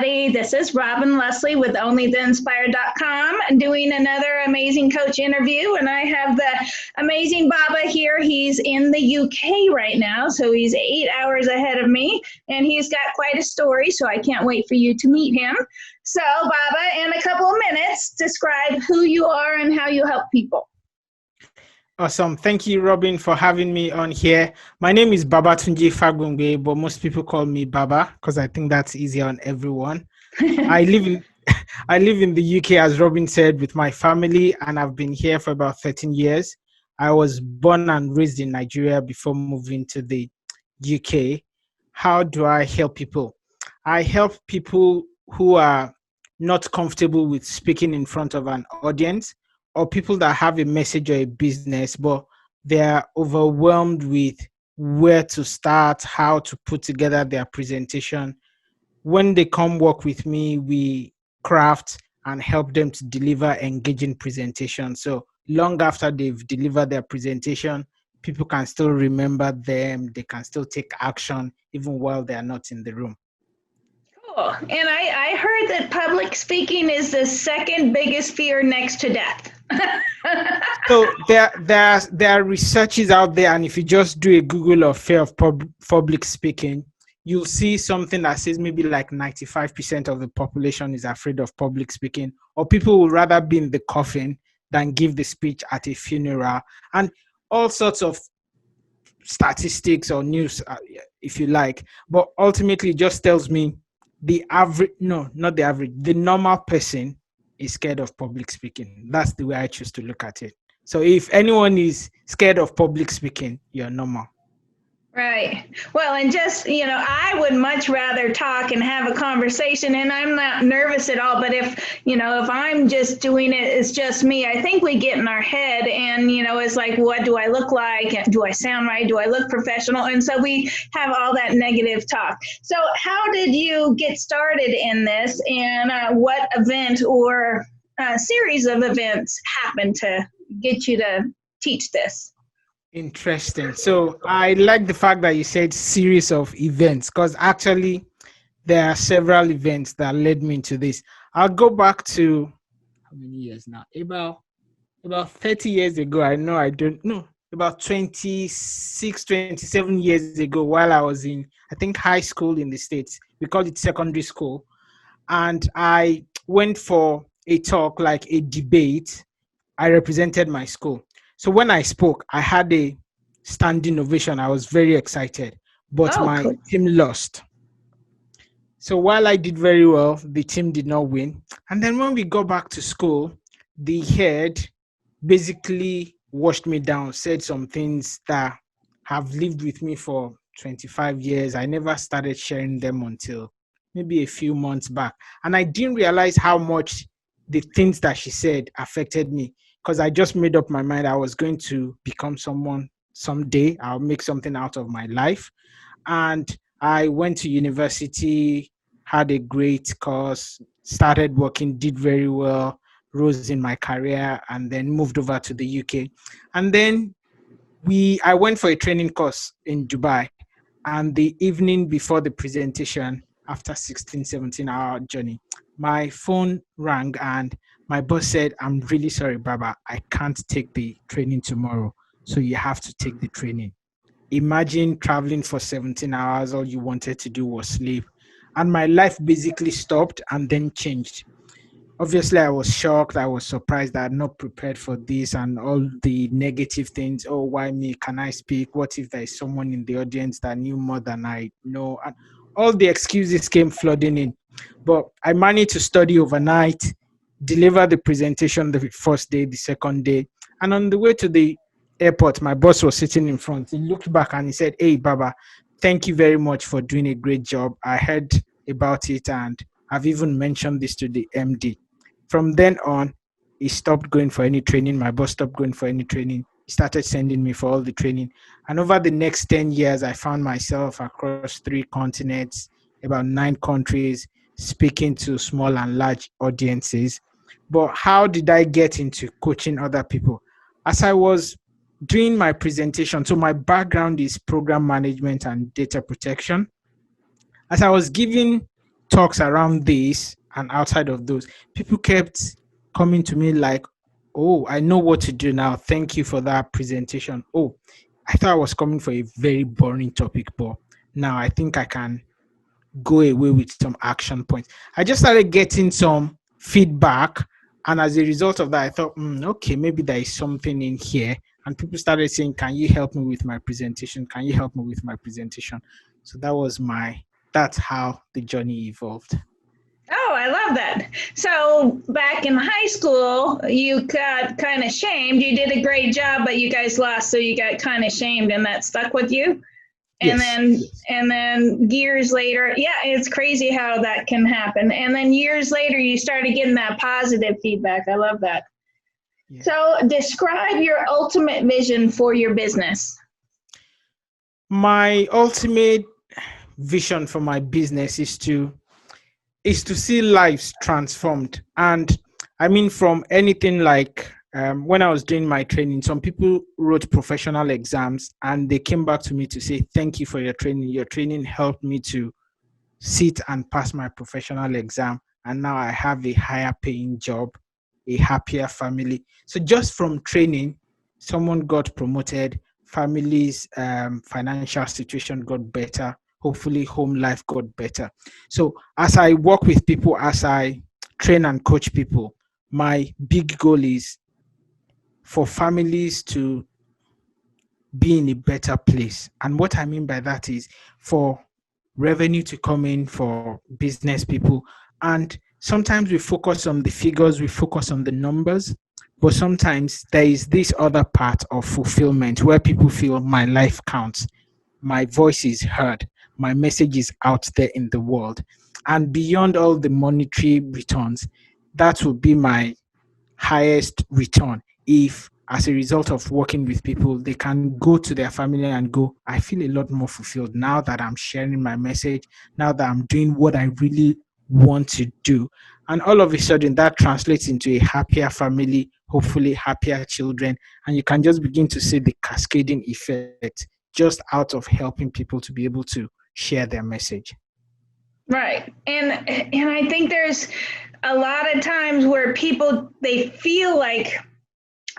everybody. This is Robyn Leslie with onlytheinspired.com doing another amazing coach interview. And I have the amazing Baba here. He's in the UK right now, so he's 8 hours ahead of me. And he's got quite a story, so I can't wait for you to meet him. So, Baba, in a couple of minutes, describe who you are and how you help people. Awesome. Thank you, Robyn, for having me on here. My name is Babatunji Fagbongbe, but most people call me Baba because I think that's easier on everyone. I live in the UK, as Robyn said, with my family, and I've been here for about 13 years. I was born and raised in Nigeria before moving to the UK. How do I help people? I help people who are not comfortable with speaking in front of an audience, or people that have a message or a business, but they're overwhelmed with where to start, how to put together their presentation. When they come work with me, we craft and help them to deliver engaging presentation. So long after they've delivered their presentation, people can still remember them, they can still take action, even while they're not in the room. Cool. And I heard that public speaking is the second biggest fear next to death. So there are researches out there, and if you just do a Google of fear of public speaking, you'll see something that says maybe like 95% of the population is afraid of public speaking, or people would rather be in the coffin than give the speech at a funeral, and all sorts of statistics or news, if you like. But ultimately, it just tells me the normal person is scared of public speaking. That's the way I choose to look at it. So if anyone is scared of public speaking, you're normal. Right. Well, and just, I would much rather talk and have a conversation, and I'm not nervous at all. But if I'm just doing it, it's just me. I think we get in our head and, it's like, what do I look like? Do I sound right? Do I look professional? And so we have all that negative talk. So how did you get started in this, and what event or series of events happened to get you to teach this? Interesting. So I like the fact that you said series of events, because actually there are several events that led me into this. I'll go back to how many years now? About 30 years ago. About 26, 27 years ago, while I was in, I think, high school in the States. We call it secondary school. And I went for a talk, like a debate. I represented my school. So when I spoke, I had a standing ovation. I was very excited, but my team lost. So while I did very well, the team did not win. And then when we got back to school, the head basically washed me down, said some things that have lived with me for 25 years. I never started sharing them until maybe a few months back. And I didn't realize how much the things that she said affected me, because I just made up my mind I was going to become someone someday. I'll make something out of my life. And I went to university, had a great course, started working, did very well, rose in my career, and then moved over to the UK. And then I went for a training course in Dubai. And the evening before the presentation, after 16, 17-hour journey, my phone rang and my boss said, "I'm really sorry, Baba, I can't take the training tomorrow. So you have to take the training." Imagine traveling for 17 hours. All you wanted to do was sleep. And my life basically stopped and then changed. Obviously, I was shocked. I was surprised that I'm not prepared for this and all the negative things. Oh, why me? Can I speak? What if there is someone in the audience that knew more than I know? And all the excuses came flooding in. But I managed to study overnight, deliver the presentation the first day, the second day. And on the way to the airport, my boss was sitting in front. He looked back and he said, "Hey, Baba, thank you very much for doing a great job. I heard about it and I've even mentioned this to the MD." From then on, he stopped going for any training. My boss stopped going for any training. He started sending me for all the training. And over the next 10 years, I found myself across 3 continents, about 9 countries, speaking to small and large audiences. But how did I get into coaching other people? As I was doing my presentation, so my background is program management and data protection. As I was giving talks around this and outside of those, people kept coming to me like, oh, I know what to do now. Thank you for that presentation. Oh, I thought I was coming for a very boring topic, but now I think I can go away with some action points. I just started getting some feedback. And as a result of that, I thought, okay, maybe there is something in here. And people started saying, can you help me with my presentation? Can you help me with my presentation? So that's how the journey evolved. Oh, I love that. So back in high school, you got kind of shamed. You did a great job, but you guys lost, so you got kind of shamed, and that stuck with you. And Yes. then Yes. and then years later, yeah, it's crazy how that can happen. And then years later, you started getting that positive feedback. I love that. Yeah. So describe your ultimate vision for your business. My ultimate vision for my business is to see lives transformed. And I mean, from anything like when I was doing my training, some people wrote professional exams and they came back to me to say, thank you for your training. Your training helped me to sit and pass my professional exam. And now I have a higher paying job, a happier family. So just from training, someone got promoted, family's financial situation got better, hopefully home life got better. So as I work with people, as I train and coach people, my big goal is for families to be in a better place. And what I mean by that is for revenue to come in for business people. And sometimes we focus on the figures, we focus on the numbers, but sometimes there is this other part of fulfillment where people feel my life counts, my voice is heard, my message is out there in the world. And beyond all the monetary returns, that would be my highest return if as a result of working with people they can go to their family and go, I feel a lot more fulfilled now that I'm sharing my message, now that I'm doing what I really want to do. And all of a sudden that translates into a happier family, hopefully happier children, and you can just begin to see the cascading effect just out of helping people to be able to share their message. Right. And I think there's a lot of times where people they feel like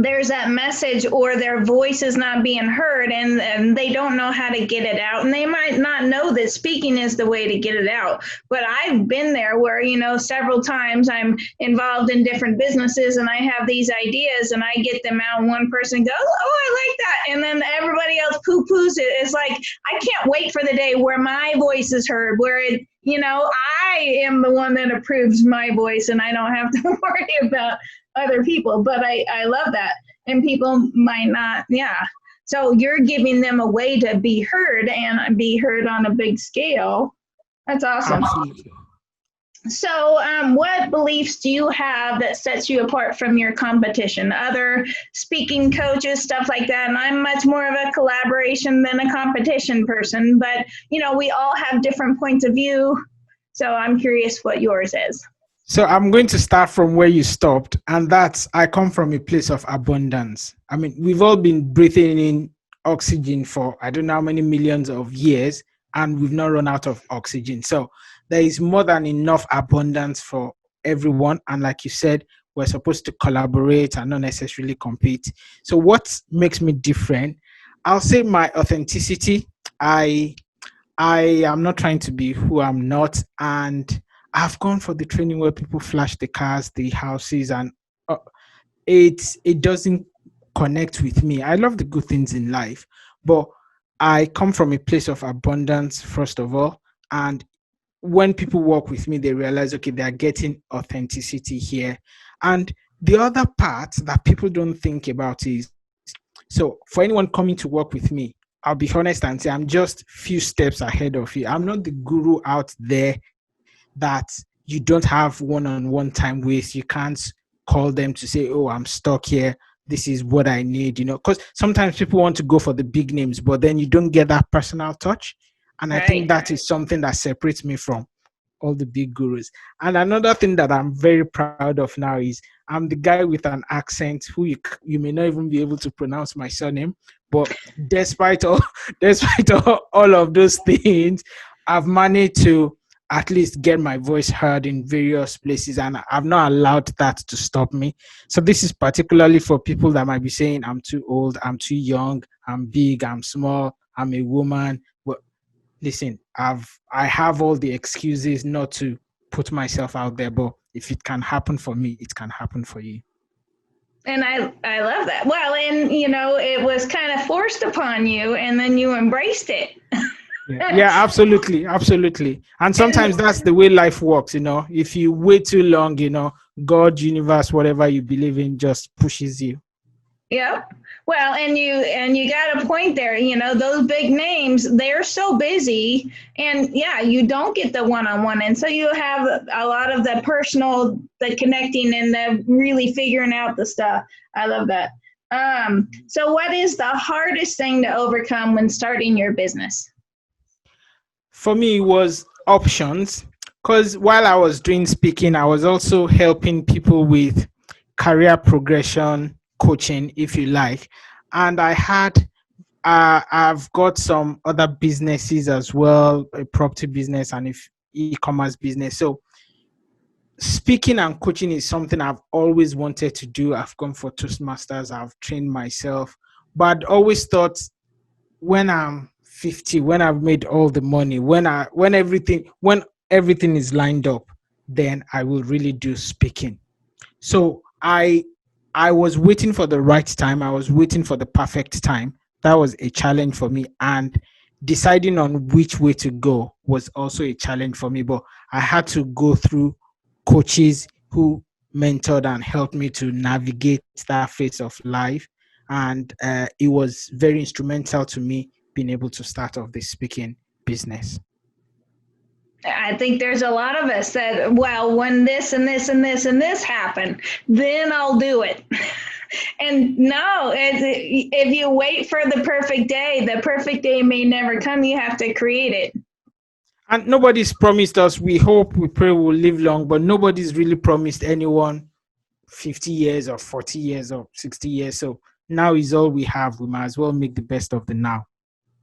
there's that message or their voice is not being heard and they don't know how to get it out, and they might not know that speaking is the way to get it out. But I've been there where, several times I'm involved in different businesses and I have these ideas and I get them out and one person goes, oh, I like that, and then everybody else poo-poos it. It's like I can't wait for the day where my voice is heard, where I am the one that approves my voice and I don't have to worry about other people. But I love that. And people might not, yeah. So you're giving them a way to be heard and be heard on a big scale. That's awesome. Absolutely. So what beliefs do you have that sets you apart from your competition? Other speaking coaches, stuff like that. And I'm much more of a collaboration than a competition person, but we all have different points of view. So I'm curious what yours is. So I'm going to start from where you stopped, and that's I come from a place of abundance. I mean, we've all been breathing in oxygen for I don't know how many millions of years, and we've not run out of oxygen. So there is more than enough abundance for everyone. And like you said, we're supposed to collaborate and not necessarily compete. So what makes me different? I'll say my authenticity. I am not trying to be who I'm not, and I've gone for the training where people flash the cars, the houses, and it doesn't connect with me. I love the good things in life, but I come from a place of abundance first of all, and when people work with me, they realize okay, they are getting authenticity here, and the other part that people don't think about is so for anyone coming to work with me, I'll be honest and say I'm just few steps ahead of you. I'm not the guru out there that you don't have one-on-one time with. You can't call them to say, oh, I'm stuck here, this is what I need, because sometimes people want to go for the big names, but then you don't get that personal touch. And I think that is something that separates me from all the big gurus. And another thing that I'm very proud of now is I'm the guy with an accent who you may not even be able to pronounce my surname, but despite all despite all of those things, I've managed to at least get my voice heard in various places, and I've not allowed that to stop me. So this is particularly for people that might be saying, I'm too old, I'm too young, I'm big, I'm small, I'm a woman. Well, listen, I have all the excuses not to put myself out there, but if it can happen for me, it can happen for you. And I love that. Well, and it was kind of forced upon you, and then you embraced it. Yeah, yeah, absolutely, absolutely. And sometimes And that's the way life works, If you wait too long, God, universe, whatever you believe in, just pushes you. yeah. Well, and you got a point there. Those big names, they're so busy, and yeah, you don't get the one-on-one, and so you have a lot of the personal, the connecting, and the really figuring out the stuff. I love that. So what is the hardest thing to overcome when starting your business? For me, it was options, because while I was doing speaking, I was also helping people with career progression coaching, if you like. And I've got some other businesses as well, a property business and if e-commerce business. So speaking and coaching is something I've always wanted to do. I've gone for Toastmasters, I've trained myself, but I'd always thought when I'm 50, when I've made all the money, when everything is lined up, then I will really do speaking. So I was waiting for the right time. I was waiting for the perfect time. That was a challenge for me. And deciding on which way to go was also a challenge for me. But I had to go through coaches who mentored and helped me to navigate that phase of life. And it was very instrumental to me being able to start off this speaking business. I think there's a lot of us that, well, when this and this and this and this happen, then I'll do it. And no, if you wait for the perfect day may never come. You have to create it. And nobody's promised us, we hope, we pray we'll live long, but nobody's really promised anyone 50 years or 40 years or 60 years. So now is all we have. We might as well make the best of the now.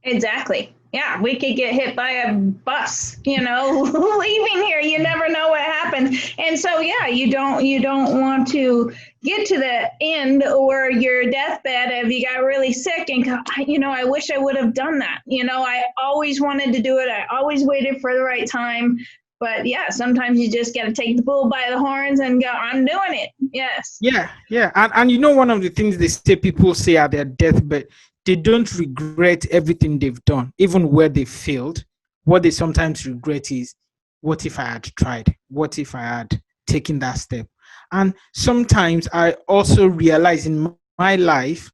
Exactly. Yeah, we could get hit by a bus, leaving here. You never know what happens. And so yeah, you don't want to get to the end or your deathbed if you got really sick and go, I wish I would have done that. I always wanted to do it. I always waited for the right time. But yeah, sometimes you just got to take the bull by the horns and go, I'm doing it. Yes. Yeah, yeah. And one of the things they say people say at their deathbed, they don't regret everything they've done, even where they failed. What they sometimes regret is, what if I had tried? What if I had taken that step? And sometimes I also realize in my life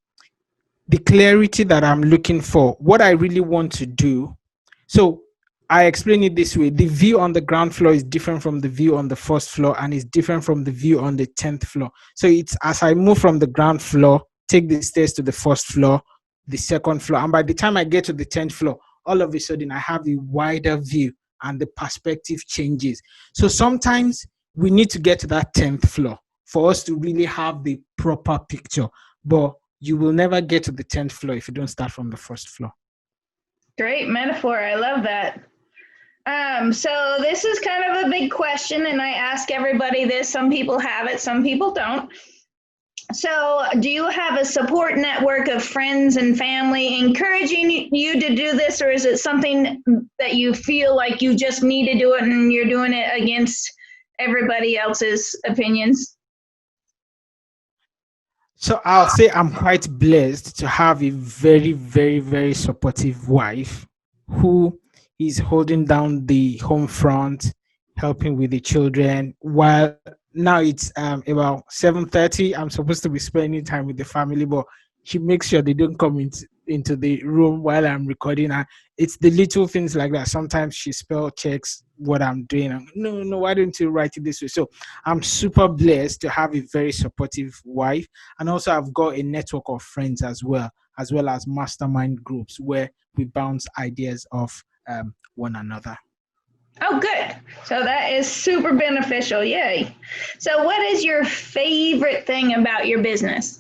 the clarity that I'm looking for, what I really want to do. So I explain it this way: the view on the ground floor is different from the view on the first floor, and is different from the view on the 10th floor. So it's as I move from the ground floor, take the stairs to the first floor, the second floor, and by the time I get to the 10th floor, all of a sudden I have a wider view and the perspective changes. So sometimes we need to get to that 10th floor for us to really have the proper picture. But you will never get to the 10th floor if you don't start from the first floor. Great metaphor. I love that. So this is kind of a big question, and I ask everybody this. Some people have it, some people don't. So do you have a support network of friends and family encouraging you to do this, or is it something that you feel like you just need to do it and you're doing it against everybody else's opinions? So I'll say I'm quite blessed to have a very, very, very supportive wife who is holding down the home front, helping with the children. While now it's about 7:30, I'm supposed to be spending time with the family, but she makes sure they don't come into the room while I'm recording. And it's the little things like that. Sometimes she spell checks what I'm doing. No, no, why don't you write it this way? So I'm super blessed to have a very supportive wife. And also I've got a network of friends as well as mastermind groups where we bounce ideas off one another. Oh, good. So that is super beneficial. Yay. So what is your favorite thing about your business?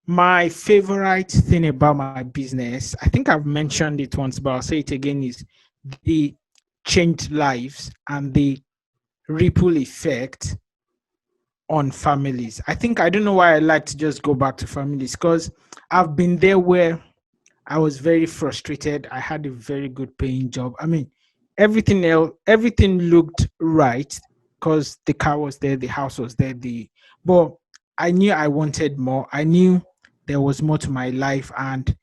My favorite thing about my business, I think I've mentioned it once, but I'll say it again, is the change lives and the ripple effect on families. I think I don't know why I like to just go back to families, because I've been there where I was very frustrated. I had a very good paying job. I mean, everything else, everything looked right because the car was there, the house was there, but I knew I wanted more. I knew there was more to my life, and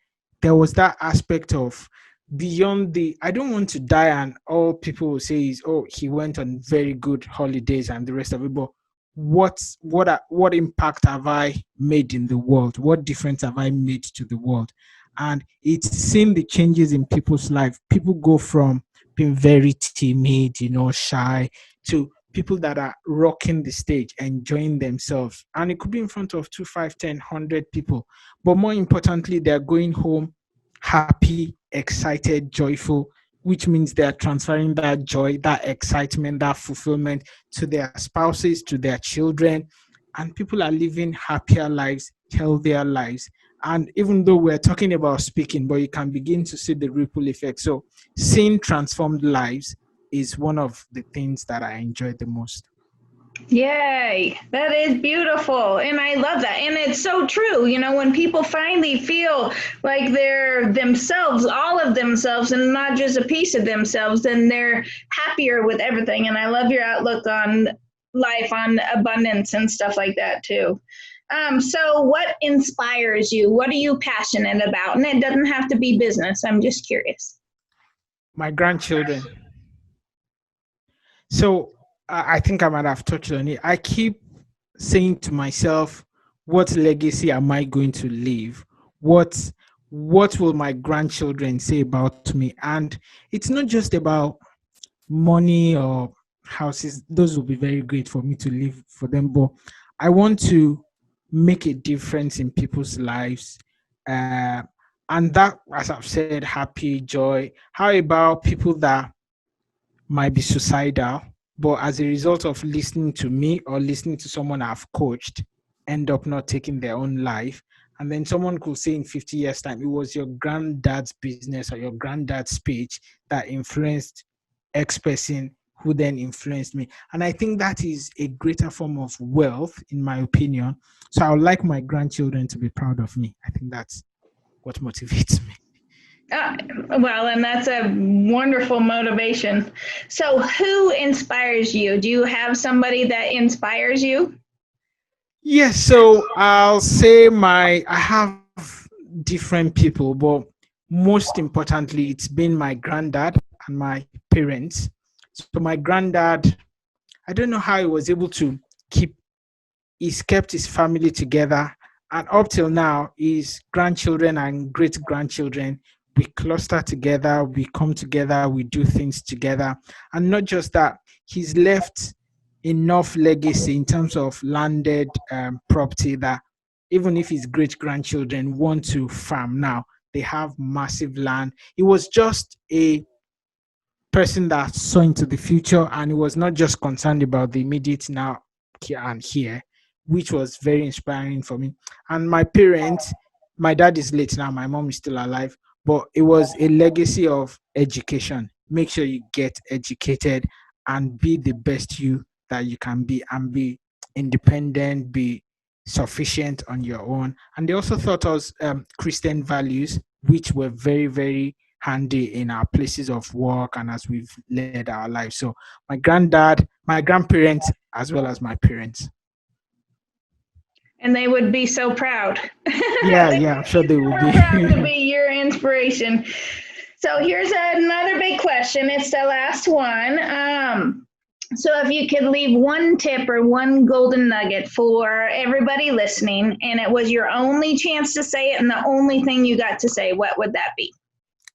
there was that aspect of beyond the I don't want to die and all people will say is, oh, he went on very good holidays and the rest of it. But what impact have I made in the world? What difference have I made to the world? And it's seeing the changes in people's life. People go from being very timid, shy, to people that are rocking the stage, enjoying themselves. And it could be in front of 2, 5, 10, 100 people. But more importantly, they're going home happy, excited, joyful, which means they're transferring that joy, that excitement, that fulfillment to their spouses, to their children. And people are living happier lives, healthier lives. And even though we're talking about speaking, but you can begin to see the ripple effect. So seeing transformed lives is one of the things that I enjoy the most. Yay, that is beautiful. And I love that. And it's so true. When people finally feel like they're themselves, all of themselves, and not just a piece of themselves, then they're happier with everything. And I love your outlook on life, on abundance and stuff like that too. So what inspires you? What are you passionate about? And it doesn't have to be business. I'm just curious. My grandchildren. So I think I might have touched on it. I keep saying to myself, what legacy am I going to leave? What what will my grandchildren say about me? And it's not just about money or houses. Those will be very great for me to leave for them, but I want to make a difference in people's lives. Uh, and that, as I've said, happy, joy. How about people that might be suicidal, but as a result of listening to me or listening to someone I've coached, end up not taking their own life. And then someone could say in 50 years' time, it was your granddad's business or your granddad's speech that influenced X person who then influenced me. And I think that is a greater form of wealth, in my opinion. So I would like my grandchildren to be proud of me. I think that's what motivates me. Uh, well, and that's a wonderful motivation. So, who inspires you? Do you have somebody that inspires you? Yes, so I'll say I have different people, but most importantly, it's been my granddad and my parents. So my granddad, I don't know how he was able to keep, he's kept his family together. And up till now, his grandchildren and great grandchildren, we cluster together, we come together, we do things together. And not just that, he's left enough legacy in terms of landed property that even if his great grandchildren want to farm now, they have massive land. It was just a person that saw into the future and he was not just concerned about the immediate now here and here, which was very inspiring for me. And my parents, my dad is late now, my mom is still alive, but it was a legacy of education. Make sure you get educated and be the best you that you can be, and be independent, be sufficient on your own. And they also taught us Christian values, which were very, very handy in our places of work and as we've led our lives. So my granddad, my grandparents, as well as my parents. And they would be so proud. Yeah, They yeah, I'm would sure be they will so proud to be. be your inspiration. So here's another big question. It's the last one. So if you could leave one tip or one golden nugget for everybody listening, and it was your only chance to say it and the only thing you got to say, what would that be?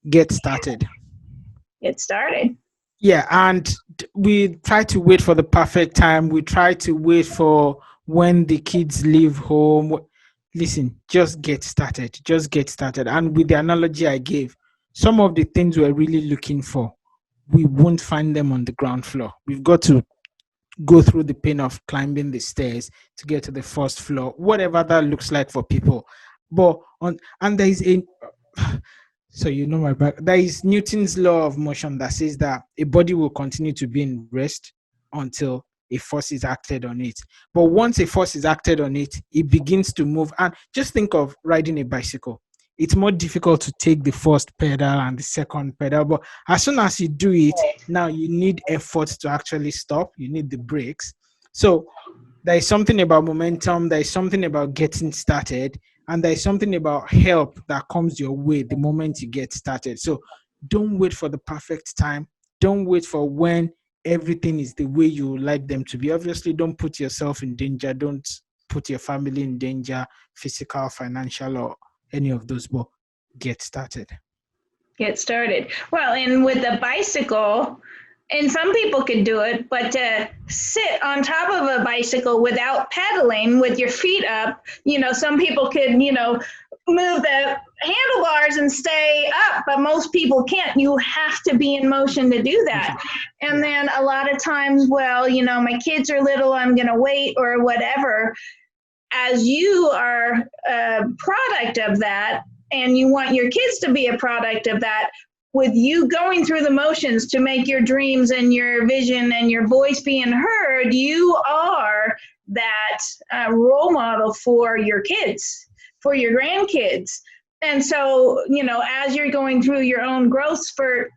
Get started. Get started. Yeah, and we try to wait for the perfect time. We try to wait for when the kids leave home. Listen, just get started. Just get started. And with the analogy I gave, some of the things we're really looking for, we won't find them on the ground floor. We've got to go through the pain of climbing the stairs to get to the first floor, whatever that looks like for people. But on and there is a So you know my back. There is Newton's law of motion that says that a body will continue to be in rest until a force is acted on it. But once a force is acted on it, it begins to move. And just think of riding a bicycle. It's more difficult to take the first pedal and the second pedal. But as soon as you do it, now you need effort to actually stop. You need the brakes. So there is something about momentum. There is something about getting started. And there is something about help that comes your way the moment you get started. So don't wait for the perfect time. Don't wait for when everything is the way you would like them to be. Obviously, don't put yourself in danger. Don't put your family in danger, physical, financial, or any of those. But get started. Get started. Well, and with the bicycle, and some people could do it, but to sit on top of a bicycle without pedaling with your feet up, some people could, move the handlebars and stay up, but most people can't. You have to be in motion to do that. And then a lot of times, well, my kids are little, I'm going to wait or whatever. As you are a product of that, and you want your kids to be a product of that, with you going through the motions to make your dreams and your vision and your voice being heard, you are that role model for your kids, for your grandkids. And so, as you're going through your own growth spurt,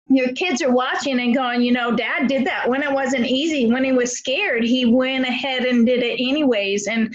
your kids are watching and going, Dad did that when it wasn't easy, when he was scared, he went ahead and did it anyways. And